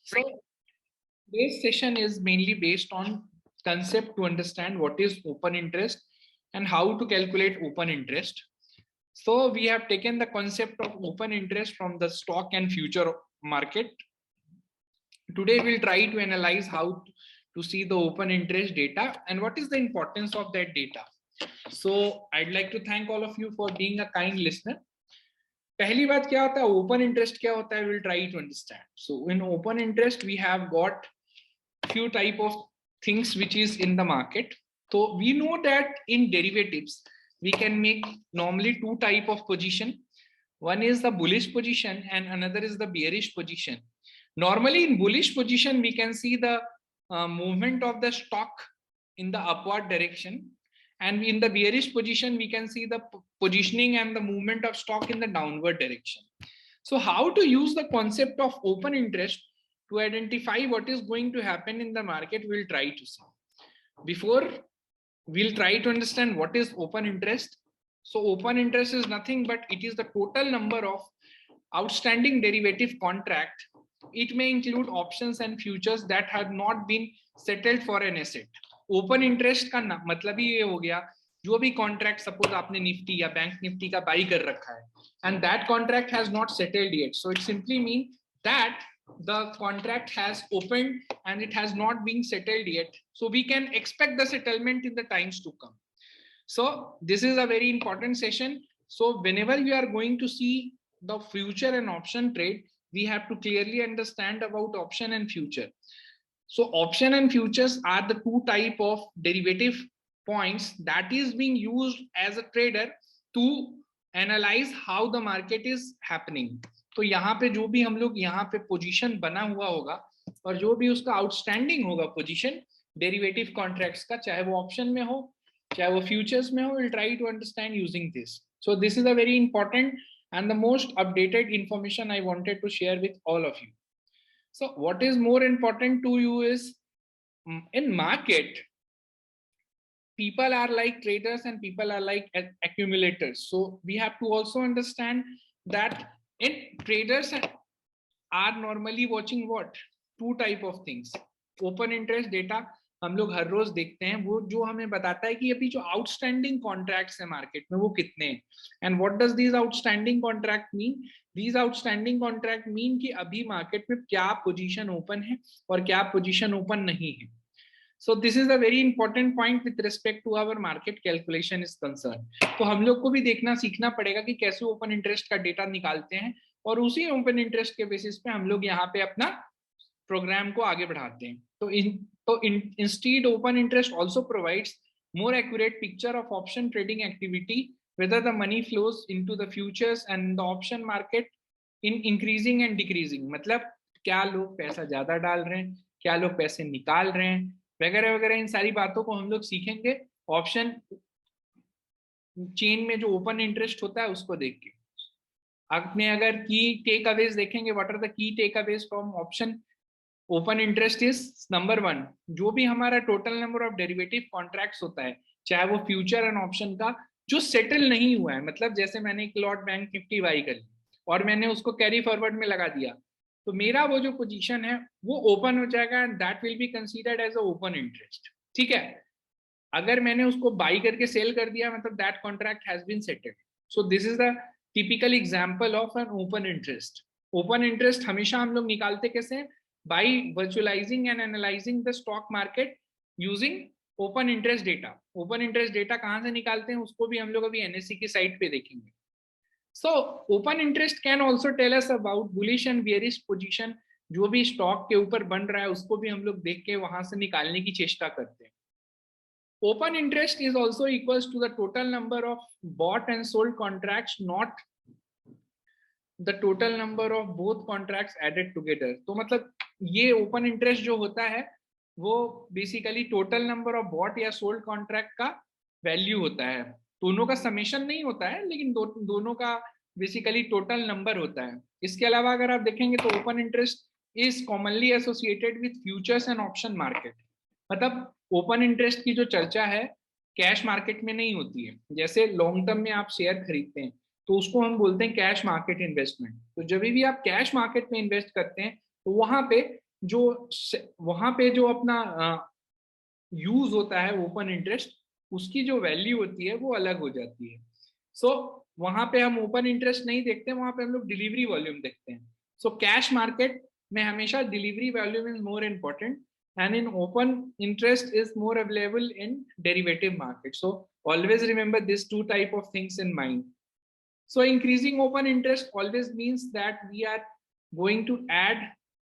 So today's session is mainly based on concept to understand what is open interest and how to calculate open interest. So we have taken the concept of open interest from the stock and future market. Today we'll try to analyze how to see the open interest data and what is the importance of that data. So I'd like to thank all of you for being a kind listener. पहली बात क्या होता है open interest क्या होता है will try to understand so in open interest we have got few type of things which is in the market. So we know that in derivatives we can make normally two type of position. One is the bullish position and another is the bearish position. Normally in bullish position we can see the movement of the stock in the upward direction, and in the bearish position we can see the positioning and the movement of stock in the downward direction. So how to use the concept of open interest to identify what is going to happen in the market, we'll try to see. Before we'll try to understand what is open interest. So open interest is nothing but it is the total number of outstanding derivative contract. It may include options and futures that have not been settled for an asset. Open interest का मतलब ही ये हो गया जो भी contract suppose आपने Nifty या bank Nifty का बाई कर रखा है and that contract has not settled yet, so it simply mean that the contract has opened and it has not been settled yet, so we can expect the settlement in the times to come. So this is a very important session. So whenever we are going to see the future and option trade, we have to clearly understand about option and future. So option and futures are the two type of derivative points that is being used as a trader to analyze how the market is happening. तो यहाँ पे जो भी हम लोग यहाँ पे position बना हुआ होगा और जो भी उसका आउटस्टैंडिंग होगा पोजीशन डेरिवेटिव कॉन्ट्रैक्ट्स का, चाहे वो ऑप्शन में हो चाहे वो फ्यूचर्स में हो, will try to understand using this. So this is a very important and the most updated information I wanted to share with all of you. So what is more important to you is in market people are like traders and people are like accumulators. So we have to also understand that in traders are normally watching what two type of things. Open interest data हम लोग हर रोज देखते हैं, वो जो हमें बताता है कि अभी जो आउटस्टैंडिंग कॉन्ट्रैक्ट्स है मार्केट में वो कितने हैं. And what does these outstanding contract mean? These outstanding contract mean कि अभी मार्केट में क्या पोजीशन ओपन है और क्या पोजीशन ओपन नहीं है. So this is a very important point with respect to our market calculation is concerned. तो हम लोग को भी देखना सीखना पड़ेगा कि कैसे ओपन इंटरेस्ट का डेटा निकालते हैं और उसी ओपन इंटरेस्ट के बेसिस पे हम लोग यहाँ पे अपना प्रोग्राम को आगे बढ़ाते हैं. तो instead open interest also provides more accurate picture of option trading activity, whether the money flows into the futures and the option market in increasing and decreasing. मतलब क्या लोग पैसा ज्यादा डाल रहे हैं, क्या लोग पैसे निकाल रहे हैं वगैरह वगैरह. इन सारी बातों को हम लोग सीखेंगे ऑप्शन चेन में जो ओपन इंटरेस्ट होता है उसको देख के. आपने अगर की टेक अवेज देखेंगे, what are the key takeaways from option open interest is number 1, जो भी हमारा total number of derivative contracts होता है चाहे वो फ्यूचर एंड ऑप्शन का जो सेटल नहीं हुआ है, मतलब जैसे मैंने एक लॉट बैंक निफ्टी बाई कर ली और मैंने उसको कैरी फॉरवर्ड में लगा दिया, तो मेरा वो जो पोजीशन है वो ओपन हो जाएगा and that will be considered as a open interest. ठीक है, अगर मैंने उसको बाई करके सेल कर दिया मतलब that contract has been settled. So this is the typical example of an open interest. Open interest हमेशा हम लोग निकालते कैसे? By virtualising and analysing the stock market using open interest data. Open interest data कहाँ से निकालते हैं उसको भी हम लोग अभी एनएससी की साइट पे देखेंगे. So open interest can also tell us about bullish and bearish position. जो भी स्टॉक के ऊपर बन रहा है उसको भी हम लोग देख के वहां से निकालने की चेष्टा करते हैं. Open interest is also equals to the total number of bought and sold contracts, not the total number of both contracts added together. तो मतलब ये open interest जो होता है वो basically total number of bought या सोल्ड कॉन्ट्रैक्ट का value होता है. दोनों का समेशन नहीं होता है लेकिन दोनों का बेसिकली टोटल नंबर होता है. इसके अलावा अगर आप देखेंगे तो open interest is commonly associated with futures and option market. मतलब ओपन इंटरेस्ट की जो चर्चा है कैश मार्केट में नहीं होती है. जैसे लॉन्ग टर्म में आप शेयर खरीदते हैं तो उसको हम बोलते हैं कैश मार्केट इन्वेस्टमेंट. तो जब भी आप कैश मार्केट में इन्वेस्ट करते हैं तो वहां पे जो वहां पे जो अपना यूज होता है ओपन इंटरेस्ट, उसकी जो वैल्यू होती है वो अलग हो जाती है। सो वहां पे हम ओपन इंटरेस्ट नहीं देखते, वहां पे हम लोग डिलीवरी वॉल्यूम देखते हैं। सो कैश मार्केट में हमेशा delivery volume is more important, and in open interest is more available in derivative market. So always remember these two type of things in mind. So increasing open interest always means that we are going to add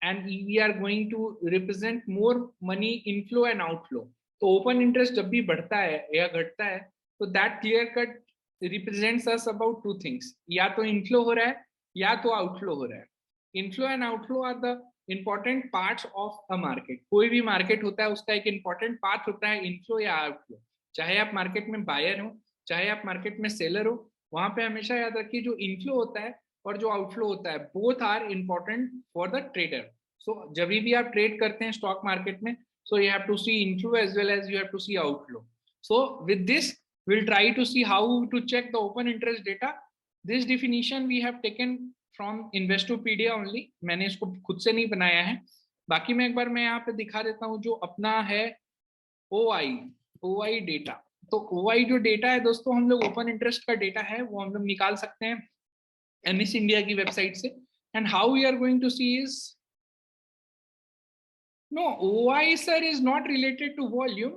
and we are going to represent more money inflow and outflow. तो open interest जब भी बढ़ता है या घटता है तो that clear cut represents us about two things, या तो inflow हो रहा है या तो outflow हो रहा है. Inflow and outflow are the important parts of a market. कोई भी market होता है उसका एक important part होता है inflow या outflow. चाहे आप market में buyer हो, चाहे आप market में seller हो, वहां पे हमेशा याद रखिए जो इनफ्लो होता है और जो आउटफ्लो होता है both are important for the trader. So जब भी आप ट्रेड करते हैं स्टॉक मार्केट में, so you have to see inflow as well as you have to see outflow. So with this we'll try to see how to check the open interest data. This definition we have taken from Investopedia only. मैंने इसको खुद से नहीं बनाया है. बाकी मैं एक बार मैं यहाँ पे दिखा देता हूँ जो अपना है OI डेटा. तो OI जो डेटा है दोस्तों, हम लोग ओपन इंटरेस्ट का डेटा है वो हम लोग निकाल सकते हैं एनएस इंडिया की वेबसाइट से. And how we are going to see is, no, OI sir is not related to volume,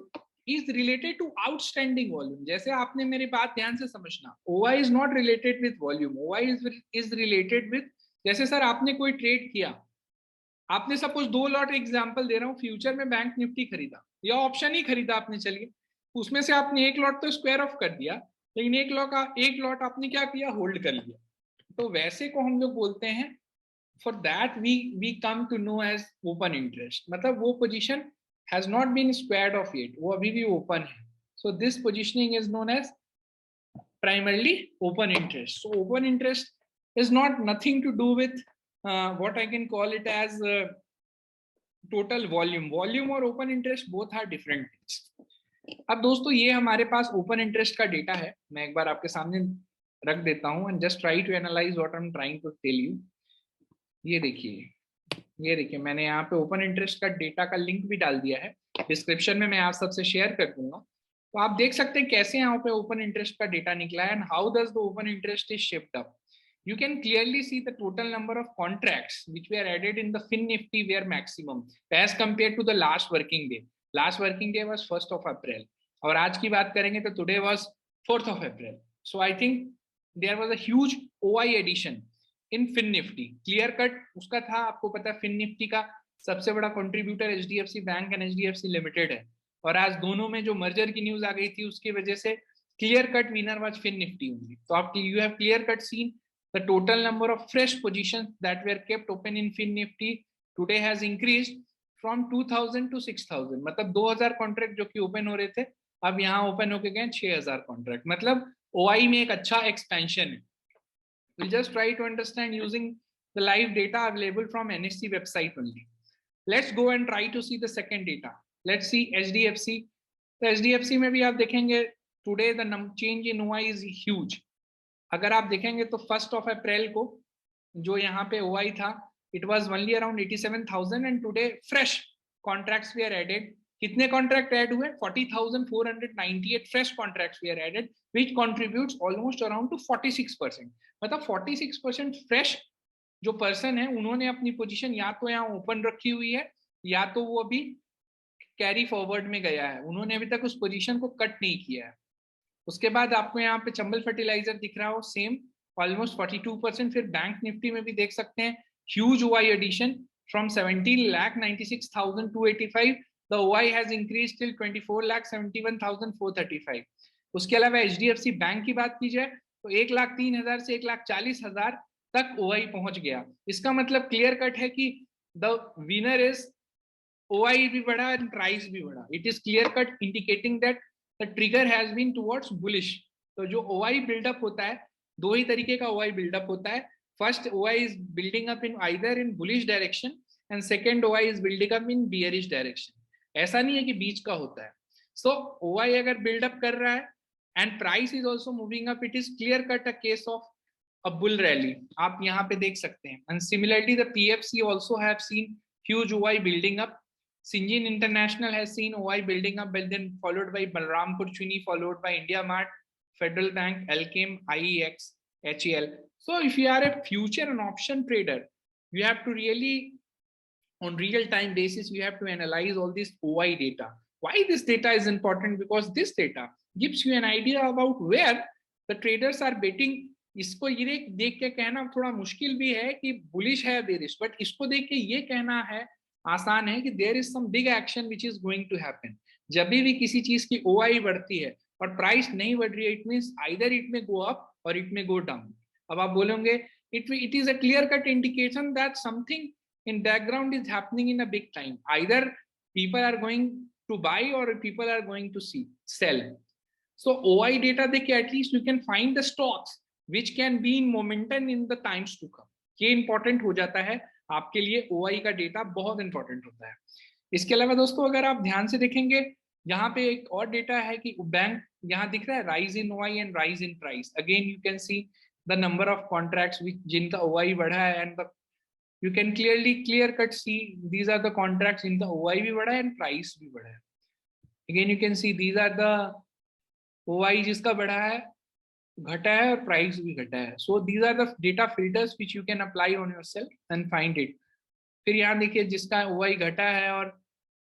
is related to outstanding volume. जैसे आपने मेरी बात ध्यान से समझना, OI is not related with volume, OI is related with, जैसे sir आपने कोई ट्रेड किया, आपने सपोज 2 लॉट एग्जांपल दे रहा हूँ, फ्यूचर में बैंक निफ्टी खरीदा या ऑप्शन ही खरीदा आपने, चलिए उसमें से आपने एक लॉट तो स्क्वायर ऑफ कर दिया, लेकिन एक लॉट आपने क्या किया, होल्ड कर लिया. तो वैसे को हम लोग बोलते हैं, for that we come to know as open interest. मतलब वो position has not been squared off yet, वो अभी भी ओपन है. So this positioning is known as primarily open interest. So open interest is not nothing to do with what I can call it as total volume. Volume और open interest both are different things. अब दोस्तों ये हमारे पास open interest का data है, मैं एक बार आपके सामने रख देता हूँ and just try to analyse what I am trying to tell you. ये देखिए मैंने यहाँ पे ओपन इंटरेस्ट का डेटा का लिंक भी डाल दिया है, डिस्क्रिप्शन में मैं आप सबसे शेयर कर दूंगा. तो आप देख सकते हैं कैसे यहाँ पे ओपन इंटरेस्ट का डेटा निकला है and how does the open interest is shift up. You can clearly see the total number of contracts which were added in the Fin Nifty were maximum as compared to the last working day. Last working day was 1st of April और आज की बात करेंगे तो today was 4th of April. So I think there was a huge OI addition in Fin Nifty. Clear cut उसका था, आपको पता है Fin Nifty का सबसे बड़ा contributor HDFC Bank and HDFC Limited है, और आज दोनों में जो मर्जर की न्यूज आ गई थी उसकी वजह से clear cut winner was Fin Nifty only. तो आप you have clear cut seen the total number of fresh positions that were kept open in Fin Nifty today has increased from 2000 to 6000. मतलब 2000 contract जो कि open हो रहे थे अब यहाँ ओपन होके गए 6000 कॉन्ट्रैक्ट. मतलब OI में एक अच्छा एक्सपेंशन है. We'll just try to understand using the live data available from NSE website only. Let's go and try to see the second data. Let's see HDFC. तो HDFC में भी आप देखेंगे today the change in OI is huge. अगर आप देखेंगे तो 1st of April को जो यहाँ पे OI था it was only around 87,000 and today fresh contracts were added. कितने कॉन्ट्रैक्ट ऐड हुए, 40,498 fresh contracts we are added which contributes almost around to 46%. मतलब 46% फ्रेश जो पर्सन है उन्होंने अपनी पोजीशन या तो यहाँ ओपन रखी हुई है या तो वो अभी कैरी फॉरवर्ड में गया है, उन्होंने अभी तक उस पोजीशन को कट नहीं किया है. उसके बाद आपको यहाँ पे चंबल फर्टिलाइजर दिख रहा हो सेम ऑलमोस्ट 42%. फिर बैंक निफ्टी में भी देख सकते हैं huge OI addition from 17,96,285. The OI has increase till 24,71,435. उसके अलावा HDFC बैंक की बात की जाए तो 1,03,000 से 1,40,000 तक OI पहुंच गया. इसका मतलब क्लियर कट है कि द विनर इज OI भी बढ़ा एंड प्राइस भी बढ़ा. It is clear cut indicating that the trigger has been towards bullish. तो जो OI बिल्डअप होता है, दो ही तरीके का OI बिल्डअप होता है. First OI is building up in either in bullish direction and second OI is building up in bearish direction. ऐसा नहीं है कि बीच का होता है. सो OI अगर बिल्डअप कर रहा है and price is also moving up, it is clear cut a case of a bull rally. आप यहाँ पे देख सकते हैं. And similarly the PFC also have seen huge OI building up. Syngene International has seen OI building up, but then followed by Balrampur Chini, followed by India Mart, Federal Bank, Alkem, IEX, HEL. So if you are a future and option trader, you have to really, on real-time basis, you have to analyze all this OI data. Why this data is important? Because this data gives you an idea about where the traders are betting. इसको ये देख के कहना थोड़ा मुश्किल भी है कि बुलिश है बेरिश, बट इसको देख के ये कहना है आसान है कि there is some big action which is going to happen. जब भी किसी चीज की ओआई बढ़ती है और प्राइस नहीं बढ़ रही है, इट मींस आइदर इट में गो अप और इट में गो डाउन. अब आप बोलोगे it is a clear cut indication that something in background is happening in a big time. Either people are going to buy or people are going to sell. So OI data देख at least you can find the stocks which can be in momentum in the times to come. ये important हो जाता है आपके लिए. OI का data बहुत important होता है. इसके अलावा दोस्तों अगर आप ध्यान से देखेंगे, यहाँ पे एक और डेटा है कि बैंक यहाँ दिख रहा है rise in OI and rise in price. Again you can see the number of contracts जिनका OI बढ़ा है and the you can clear cut see these are the contracts in the OI भी बढ़ा है and price भी बढ़ा है. Again you can see these are the OI जिसका बढ़ा है, घटा है और price भी घटा है. So these are the data filters which you can apply on yourself and find it. फिर यहाँ देखिए जिसका OI घटा है और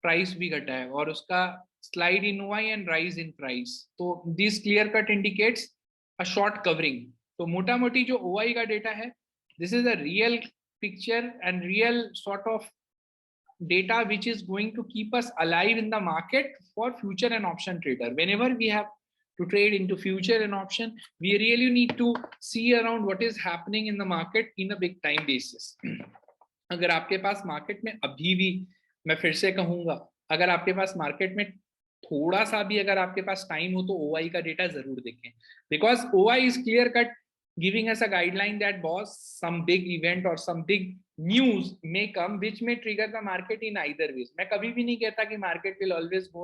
price भी घटा है और उसका slide in OI and rise in price. So this clear cut indicates a short covering. तो मोटा मोटी जो OI का डेटा है, this is a real picture and real sort of data which is going to keep us alive in the market for future and option trader. Whenever we have to trade into future and option, we really need to see around what is happening in the market in a big time basis. अगर आपके पास market में अभी भी, मैं फिर से कहूंगा, अगर आपके पास मार्केट में थोड़ा सा भी अगर आपके पास टाइम हो तो OI का डेटा जरूर देखें. Because OI is clear cut giving us a guideline that boss some big event or some big news may come which may trigger the market in either ways. मैं कभी भी नहीं कहता कि market will always go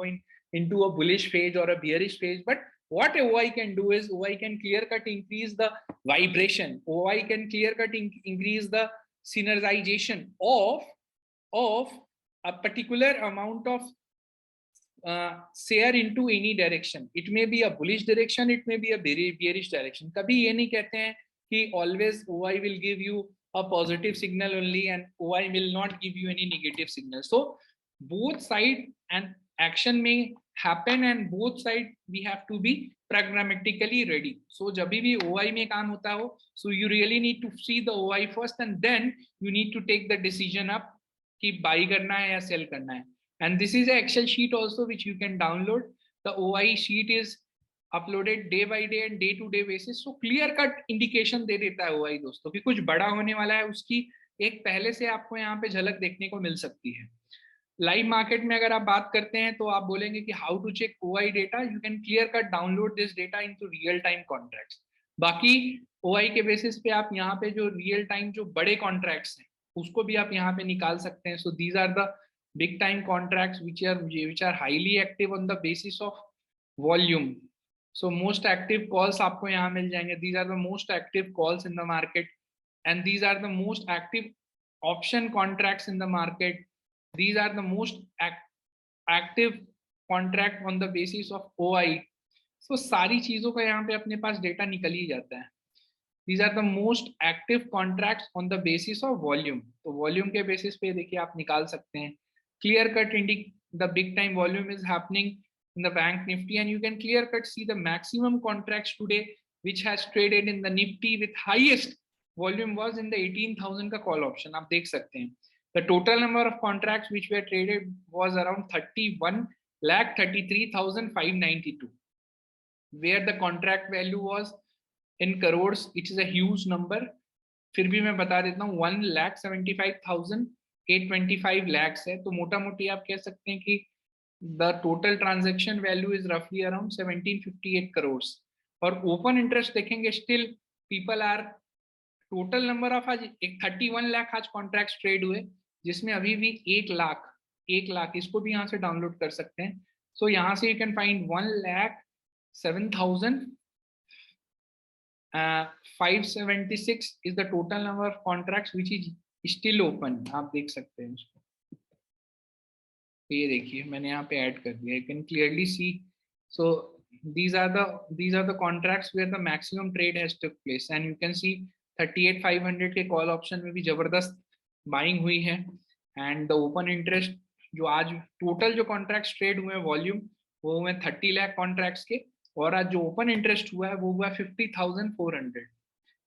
into a bullish phase or a bearish phase, but what OI can do is OI can clear cut increase the vibration. OI can clear cut increase the synergization of a particular amount of share into any direction. It may be a bullish direction, it may be a bearish direction. कभी ये नहीं कहते हैं कि always OI will give you a positive signal only and OI will not give you any negative signal. So both side and action may happen and both side we have to be pragmatically ready. So जब भी OI में काम होता हो, so you really need to see the OI first and then you need to take the decision up कि buy करना है या sell करना है. And this is an Excel sheet also which you can download. The OI sheet is uploaded day by day and day to day basis. So clear cut indication दे देता है OI दोस्तों कि कुछ बड़ा होने वाला है, उसकी एक पहले से आपको यहाँ पे झलक देखने को मिल सकती है. लाइव मार्केट में अगर आप बात करते हैं तो आप बोलेंगे कि how to check OI data. You can clear cut download this data into real time contracts. बाकी OI के बेसिस पे आप यहाँ पे जो रियल टाइम जो बड़े कॉन्ट्रैक्ट्स हैं उसको भी आप यहाँ पे निकाल सकते हैं. So these are the big time contracts which are highly active on the basis of volume. So most active calls आपको यहाँ मिल जाएंगे. These are the most active calls in the market and these are the most active option contracts in the market. These are the most active contract on the basis of OI. So सारी चीजों का यहाँ पे अपने पास data निकल ही जाता है. These are the most active contracts on the basis of volume. तो volume के basis पे देखिए आप निकाल सकते हैं. Clear cut indicate the big time volume is happening in the bank Nifty and you can clear cut see the maximum contracts today which has traded in the Nifty with highest volume was in the 18,000 का call option. आप देख सकते हैं. The total number of contracts which were traded was around 31,33,592 where the contract value was in crores. It is a huge number. फिर भी मैं बता देता हूँ 1,75,825 lakhs है. तो मोटा मोटी आप कह सकते हैं कि the total transaction value is roughly around 1758 crores. और open interest देखेंगे still people are total number of आज 31 लाख आज contracts trade हुए जिसमें अभी भी 1 लाख इसको भी यहाँ से डाउनलोड कर सकते हैं. So यहाँ से you can find 1,07,576 is the total number of contracts which is still open. आप देख सकते हैं उसको. तो ये देखिए मैंने यहाँ पे ऐड कर दिया, you can clearly C. So these are the contracts where the maximum trade has took place and you can see 38,500 के कॉल ऑप्शन में भी जबरदस्त बाइंग हुई है. एंड द ओपन इंटरेस्ट जो आज टोटल जो कॉन्ट्रैक्ट्स ट्रेड हुए वॉल्यूम वो हुए 30 लाख कॉन्ट्रैक्ट्स के, और आज जो ओपन इंटरेस्ट हुआ है वो हुआ 50,400.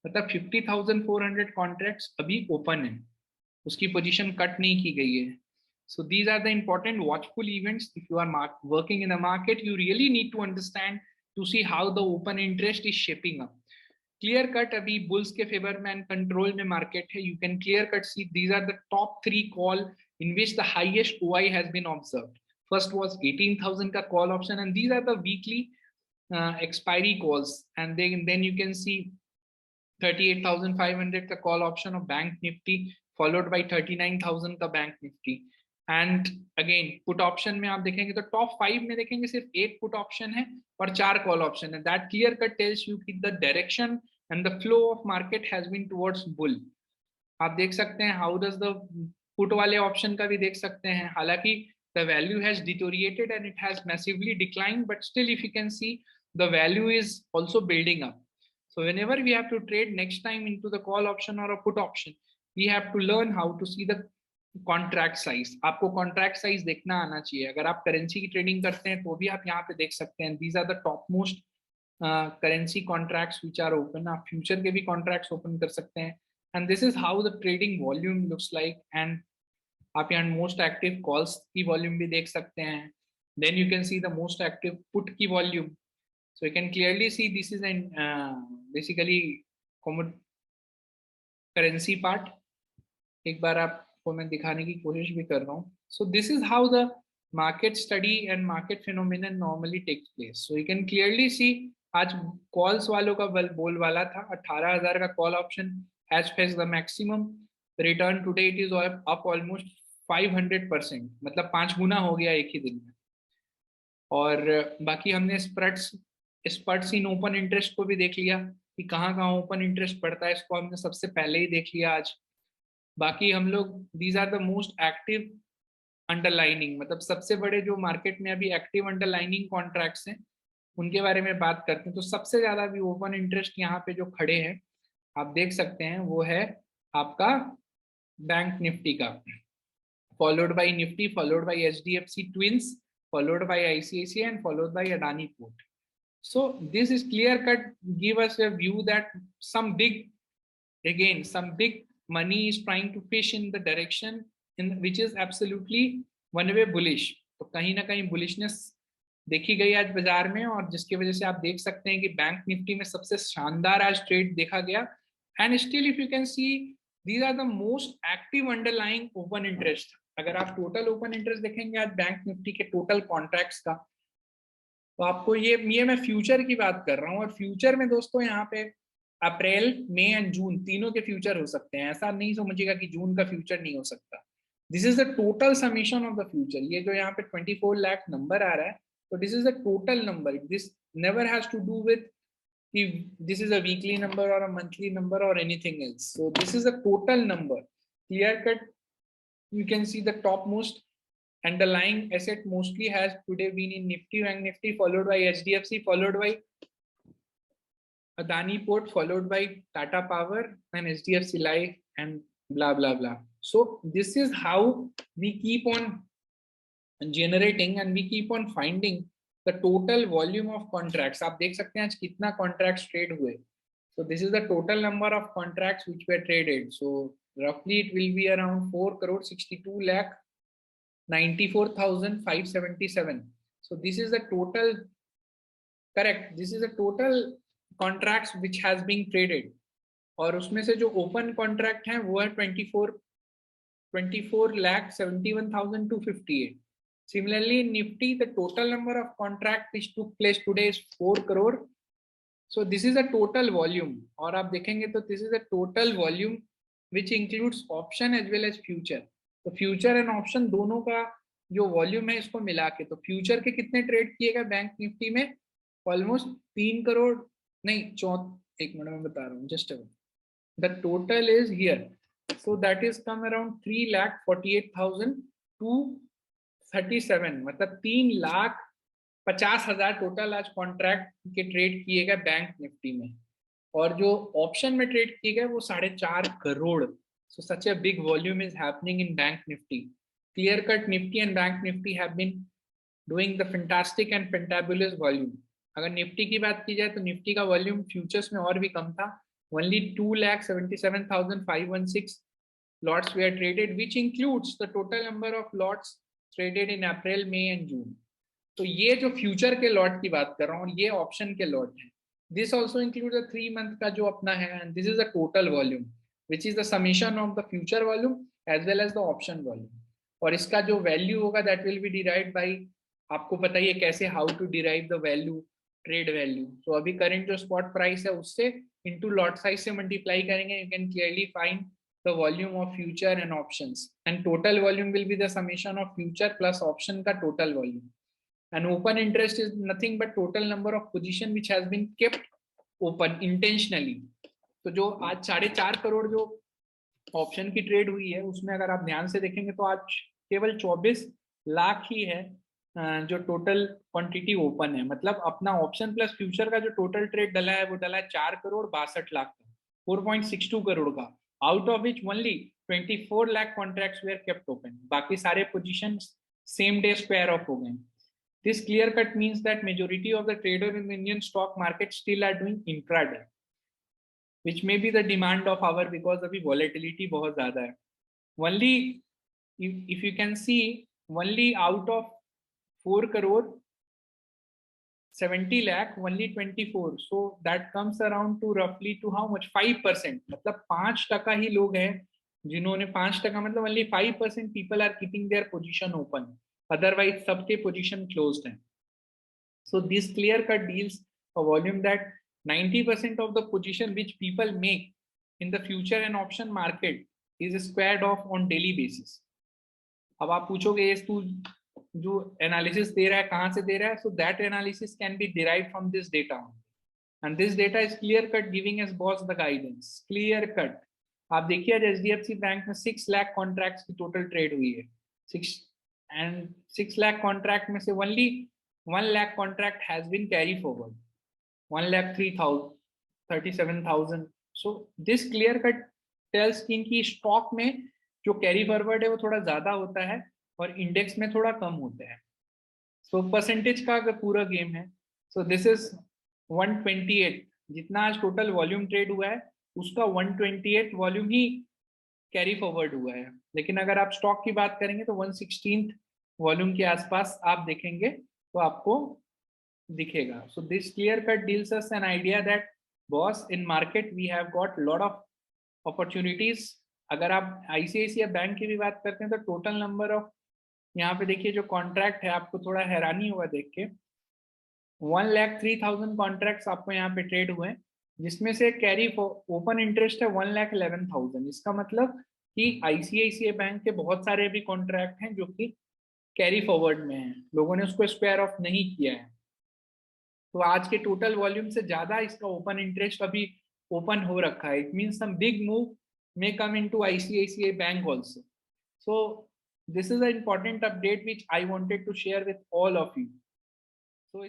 मतलब 50,400 कॉन्ट्रैक्ट्स अभी ओपन है, उसकी पोजीशन कट नहीं की गई है. So these are the important watchful events. If you are working in the market, you really need to understand to see how the open interest is shaping up. Clear cut अभी bulls के favor में and control में market है. You can clear cut see these are the top 3 call in which the highest OI has been observed. First was 18,000 का call option and these are the weekly expiry calls, and then you can see 38,500 का call option of Bank Nifty followed by 39,000 का Bank Nifty. And again put option में आप देखेंगे तो top 5 में देखेंगे सिर्फ एक पुट ऑप्शन है और 4 कॉल ऑप्शन है. That clear cut tells you कि the direction and the flow of market has been towards bull. आप देख सकते हैं हाउ डज द पुट वाले ऑप्शन का भी देख सकते हैं. हालांकि the value has deteriorated and it has massively decline, but still if you can see the value is also building up. So whenever we have to trade next time into the call option or a put option, we have to learn how to see the contract size. आपको contract size देखना आना चाहिए. अगर आप currency की trading करते हैं तो भी आप यहाँ पे देख सकते हैं. These are the top most currency contracts which are open. आप फ्यूचर के भी कॉन्ट्रैक्ट्स ओपन कर सकते हैं. And this is how the trading volume looks like. And आप यहाँ मोस्ट एक्टिव कॉल्स की वॉल्यूम भी देख सकते हैं. Then you can see the most active put की volume. So you can clearly see this is an basically currency part. एक बार आप को मैं दिखाने की कोशिश भी कर रहा हूँ. So this is how the market study and market phenomenon normally takes place. So you can clearly see आज कॉल्स वालों का बोल वाला था 18,000 का call option has faced the maximum return. Today it is up almost 500%, मतलब 5 गुना हो गया एक ही दिन में. और बाकी हमने स्पर्ट्स इन ओपन इंटरेस्ट को भी देख लिया कि कहाँ कहाँ ओपन इंटरेस्ट पड़ता है. इसको हमने सबसे पहले ही देख लिया आज. बाकी हम लोग these are the most active underlining, मतलब सबसे बड़े जो मार्केट में अभी एक्टिव अंडरलाइनिंग कॉन्ट्रैक्ट्स हैं उनके बारे में बात करते हैं. तो सबसे ज्यादा अभी ओपन इंटरेस्ट यहाँ पे जो खड़े हैं आप देख सकते हैं वो है आपका बैंक निफ्टी का, followed by Nifty, followed by HDFC twins, followed by ICICI and followed by Adani port. So this is clear cut give us a view that some big money is trying to fish in the direction in which is absolutely one way bullish. तो कहीं ना कहीं bullishness देखी गई आज बाजार में, और जिसकी वजह से आप देख सकते हैं कि बैंक निफ्टी में सबसे शानदार आज ट्रेड देखा गया. And still if you can see these are the most active underlying open interest. अगर आप टोटल ओपन इंटरेस्ट देखेंगे आज बैंक निफ्टी के टोटल कॉन्ट्रैक्ट्स का, तो आपको ये मैं फ्यूचर की बात कर रहा हूँ. और फ्यूचर में दोस्तों यहाँ पे अप्रैल, मई एंड जून तीनों के फ्यूचर हो सकते हैं. ऐसा नहीं समझिएगा कि जून का फ्यूचर नहीं हो सकता. This is the total summation of the future. ये जो यहाँ पे 24 लाख नंबर आ रहा है, तो this is the total number. This never has to do with this is a weekly number और अ मंथली नंबर और anything else. So this is the total number. Clear cut you can see the topmost underlying asset mostly has today been in Nifty, Bank Nifty, followed by HDFC, followed by Adani Port, followed by Tata Power and HDFC Life and blah blah blah. So this is how we keep on generating and we keep on finding the total volume of contracts. आप देख सकते हैं आज कितना contracts trade हुए. So this is the total number of contracts which were traded. So roughly it will be around 4,62,94,577. So this is the total, correct, this is the total contracts which has been traded. और उसमें से जो open contract हैं वो है 24,71,258. Similarly in Nifty the total number of contracts which took place today is 4 crore. So this is the total volume. और आप देखेंगे तो this is the total volume which includes option as well as future. तो future and option दोनों का जो volume है इसको मिला के, तो फ्यूचर के कितने ट्रेड किएगा बैंक निफ्टी में? ऑलमोस्ट 3 करोड़ नहीं, एक मिनट में बता रहा हूँ, just the total is here. So that is come around 3,48,2 37 मतलब 3,50,000 टोटल आज कॉन्ट्रैक्ट के ट्रेड किए गए बैंक निफ्टी में, और जो ऑप्शन में ट्रेड किए गए वो 4.5 करोड़. सो सच a big volume is happening in bank nifty. Clear cut nifty and bank nifty have been doing the fantastic and fantabulous volume. अगर निफ्टी की बात की जाए तो निफ्टी का वॉल्यूम फ्यूचर्स में और भी कम था. Only 2,77,516 lots were traded, which includes the total number of lots traded in April, May and June. तो ये जो फ्यूचर के लॉट की बात कर रहा हूँ, ये ऑप्शन के लॉट है. दिस ऑल्सो इंक्लूड 3 month का जो अपना है, and this is the total volume which is the summation of the future volume as well as the option volume. और इसका जो वैल्यू होगा that will be derived by, आपको पता ही है कैसे, how to derive the value, trade value. तो अभी करंट जो स्पॉट प्राइस है उससे इनटू लॉट साइज से मल्टीप्लाई करेंगे, you can clearly find the volume of future and options, and total volume will be the summation of future plus option का total volume. And open interest is nothing but total number of position which has been kept open intentionally. तो जो आज 4.5 करोड़ जो option की trade हुई है उसमें अगर आप ध्यान से देखेंगे तो आज केवल 24 लाख ही है जो टोटल क्वांटिटी ओपन है. मतलब अपना ऑप्शन प्लस फ्यूचर का जो टोटल ट्रेड डला है वो डला है 4,62,00,000 का, 4.62 करोड़ का, out of which only 24 lakh contracts were kept open. बाकी सारे position same day square off हो गए. This clear cut means that majority of the traders in the Indian stock market still are doing intraday, which may be the demand of our, because अभी volatility बहुत ज़्यादा है. Only if you can see, only out of 4 crore 70 lakh, only 24, so that comes around to roughly to how much, 5%. मतलब 5% ही लोग हैं जिन्होंने, 5% मतलब only 5% people are keeping their position open, otherwise सबके position closed हैं. So this clear cut deals a volume that 90% of the position which people make in the future and option market is squared off on daily basis. अब आप पूछोगे ये तू जो analysis दे रहा है कहाँ से दे रहा है? So that analysis can be derived from this data, and this data is clear cut giving us boss the guidance. Clear cut. आप देखिए आज HDFC बैंक में 6 लाख कॉन्ट्रैक्ट्स की टोटल ट्रेड हुई है. 6 लाख कॉन्ट्रैक्ट में से only 1 lakh contract has been carry forward, 1,37,000. So this clear cut tells कि स्टॉक में जो कैरी फॉरवर्ड है वो थोड़ा ज्यादा होता है और इंडेक्स में थोड़ा कम होता है. सो परसेंटेज का अगर पूरा गेम है, सो दिस इज 128 जितना आज टोटल वॉल्यूम ट्रेड हुआ है उसका 128 वॉल्यूम ही कैरी फॉरवर्ड हुआ है. लेकिन अगर आप स्टॉक की बात करेंगे तो 116 वॉल्यूम के आसपास आप देखेंगे तो आपको दिखेगा. So this clear cut deals us an idea that boss in market we have got lot of opportunities. अगर आप आईसीआईसीआई बैंक की भी बात करते हैं तो टोटल नंबर ऑफ, यहाँ पे देखिए जो कॉन्ट्रैक्ट है, आपको थोड़ा हैरानी होगा देख के, 1,03,000 कॉन्ट्रैक्ट्स आपको यहाँ पे ट्रेड हुए हैं, जिसमें से कैरी ओपन इंटरेस्ट है 1,11,000. इसका मतलब कि आईसीआईसीआई बैंक के बहुत सारे भी कॉन्ट्रैक्ट हैं जो कि कैरी फॉरवर्ड में है, लोगों ने उसको स्क्वायर ऑफ नहीं किया है. तो आज के टोटल वॉल्यूम से ज्यादा इसका ओपन इंटरेस्ट अभी ओपन हो रखा है. It means some big move may come into ICICI Bank also. So this is an important update which I wanted to share with all of you. So